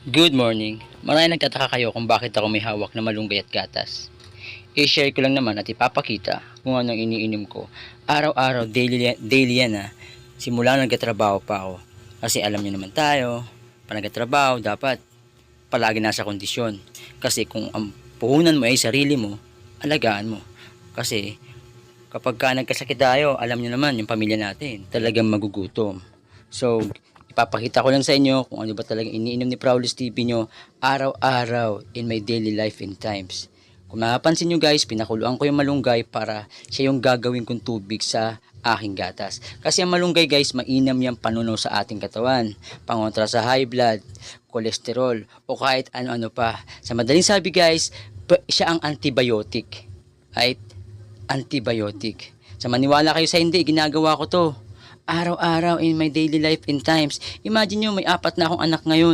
Good morning. Marami nagtataka kayo kung bakit ako may hawak na malunggay at gatas. I-share ko lang naman at ipapakita kung anong iniinom ko. Araw-araw, daily yan ha. Simula nagkatrabaho pa ako. Kasi alam niyo naman tayo, pag nagkatrabaho, dapat palagi nasa kondisyon. Kasi kung ang puhunan mo ay sarili mo, alagaan mo. Kasi kapag ka nagkasakit tayo, alam niyo naman yung pamilya natin, talagang magugutom. So, ipapakita ko lang sa inyo kung ano ba talaga iniinom ni Prowless TV nyo araw-araw in my daily life and times. Kung mapapansin nyo guys, pinakuluan ko yung malunggay para siya yung gagawin kong tubig sa aking gatas. Kasi ang malunggay guys, mainam yung panunaw sa ating katawan. Pangontra sa high blood, cholesterol, o kahit ano-ano pa. Sa madaling sabi guys, siya ang antibiotic. Right? Antibiotic. Sa maniwala kayo sa hindi, ginagawa ko to araw-araw in my daily life and times. Imagine nyo, may 4 na akong anak ngayon.